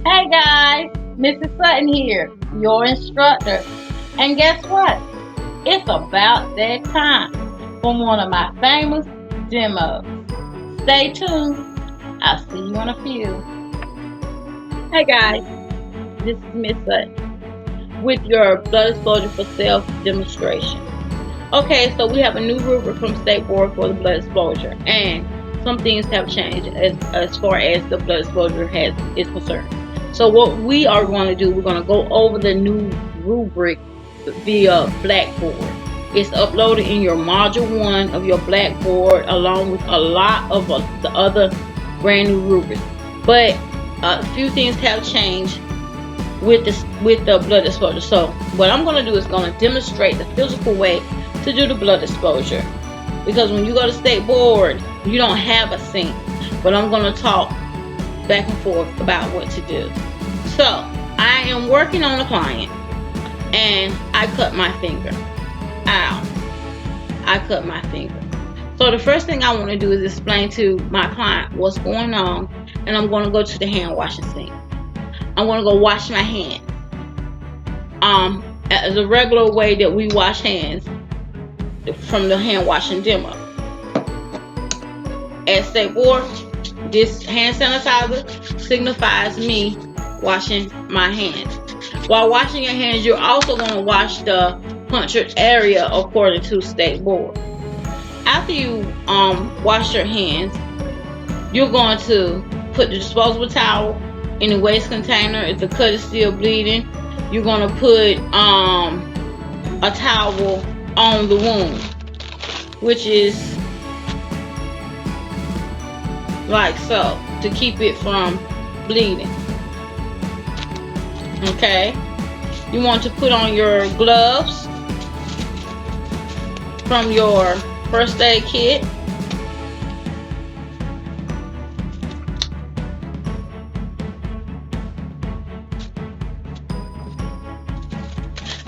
Hey guys, Mrs. Sutton here, your instructor. And guess what? It's about that time for one of my famous demos. Stay tuned. I'll see you in a few. Hey guys, this is Miss Sutton with your blood exposure for self demonstration. Okay, so we have a new rubric from State Board for the blood exposure, and some things have changed as far as the blood exposure is concerned. So what we are going to do, we're going to go over the new rubric via Blackboard. It's uploaded in your module 1 of your Blackboard along with a lot of the other brand new rubrics. But a few things have changed with the blood exposure. So what I'm going to do is going to demonstrate the physical way to do the blood exposure, because when you go to State Board you don't have a sink, but I'm going to talk back and forth about what to do. So I am working on a client and I cut my finger. Ow, I cut my finger. So the first thing I want to do is explain to my client what's going on, and I'm going to go to the hand washing sink. I'm going to go wash my hands as a regular way that we wash hands from the hand washing demo. At State Board, this hand sanitizer signifies me washing my hands. While washing your hands, you're also going to wash the punctured area according to State Board. After you wash your hands, you're going to put the disposable towel in the waste container. If the cut is still bleeding, you're going to put a towel on the wound, which is like so, to keep it from bleeding. Okay, you want to put on your gloves from your first aid kit.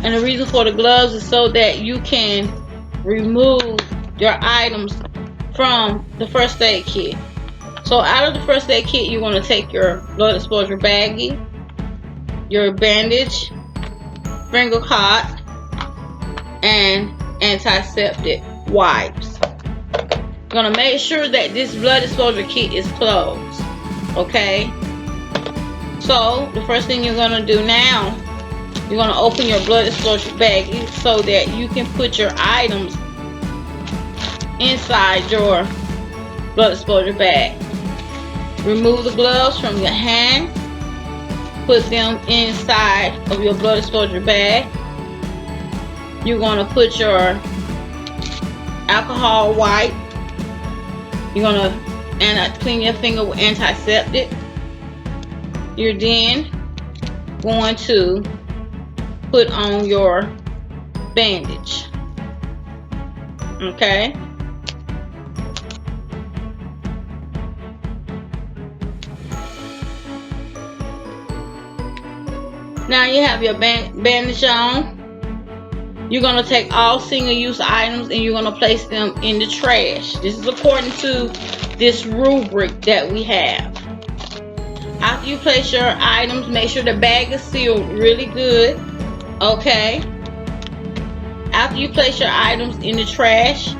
And the reason for the gloves is so that you can remove your items from the first aid kit. So out of the first aid kit, you're going to take your blood exposure baggie, your bandage, finger cot, and antiseptic wipes. You're going to make sure that this blood exposure kit is closed. Okay? So the first thing you're going to do now, you're going to open your blood exposure baggie so that you can put your items inside your blood exposure bag. Remove the gloves from your hand. Put them inside of your blood exposure bag. You're going to put your alcohol wipe. You're going to clean your finger with antiseptic. You're then going to put on your bandage. Okay? Now you have your bandage on. You're going to take all single-use items and you're going to place them in the trash. This is according to this rubric that we have. After you place your items, make sure the bag is sealed really good. Okay? After you place your items in the trash,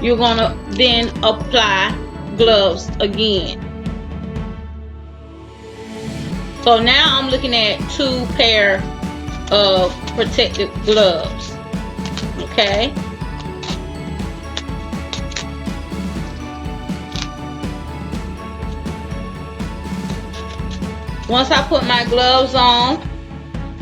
you're going to then apply gloves again. So now I'm looking at 2 pair of protective gloves. Okay? Once I put my gloves on,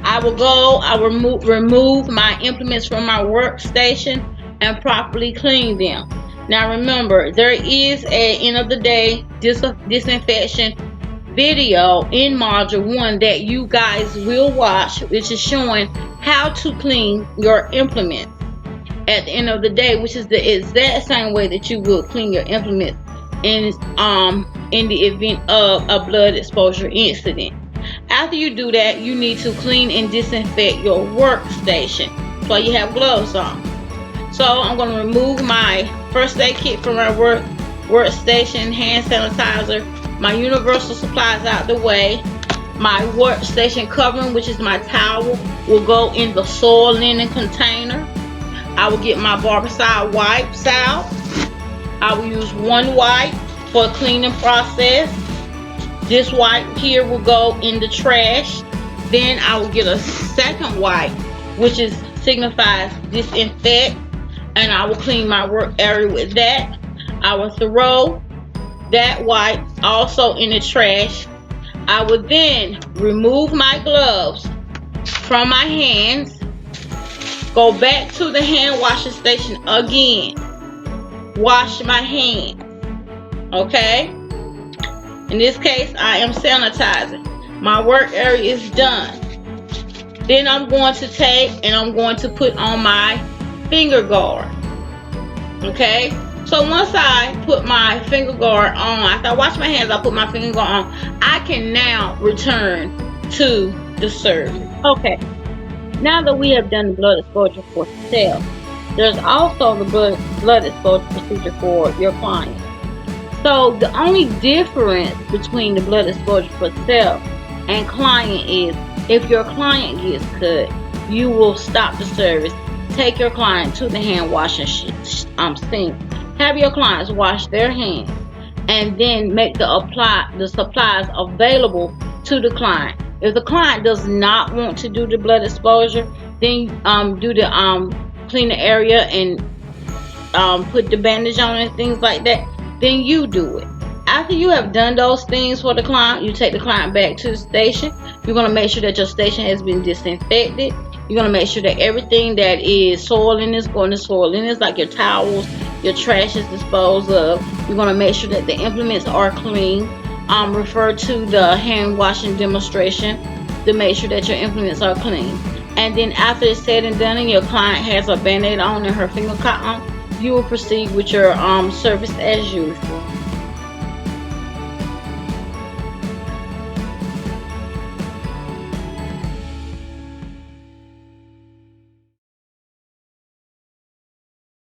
I will remove my implements from my workstation and properly clean them. Now remember, there is a end of the day disinfection video in module 1 that you guys will watch, which is showing how to clean your implements at the end of the day, which is the exact same way that you will clean your implements in the event of a blood exposure incident. After you do that, you need to clean and disinfect your workstation so you have gloves on. So I'm going to remove my first aid kit from my workstation, hand sanitizer, my universal supplies out the way, My workstation covering, which is my towel, will go in the soil linen container. I will get my barbicide wipes out. I will use one wipe for a cleaning process. This wipe here will go in the trash. Then I will get a second wipe, which signifies disinfect, and I will clean my work area with that. I will throw that wipe also in the trash. I will then remove my gloves from my hands, go back to the hand washing station again, wash my hands. Okay? In this case, I am sanitizing. My work area is done. Then I'm going to take and I'm going to put on my finger guard. Okay? So once I put my finger guard on, after I wash my hands, I put my finger guard on, I can now return to the service. Okay, now that we have done the blood exposure for self, there's also the blood exposure procedure for your client. So the only difference between the blood exposure for self and client is if your client gets cut, you will stop the service, take your client to the hand washing sink, have your clients wash their hands, and then make the supplies available to the client. If the client does not want to do the blood exposure, then do the clean the area and put the bandage on and things like that, then you do it. After you have done those things for the client, you take the client back to the station. You're going to make sure that your station has been disinfected. You're going to make sure that everything that is soil in this going to soil in this, like your towels, your trash is disposed of. You're going to make sure that the implements are clean. Refer to the hand washing demonstration to make sure that your implements are clean. And then after it's said and done and your client has a band-aid on and her finger caught on, you will proceed with your service as usual.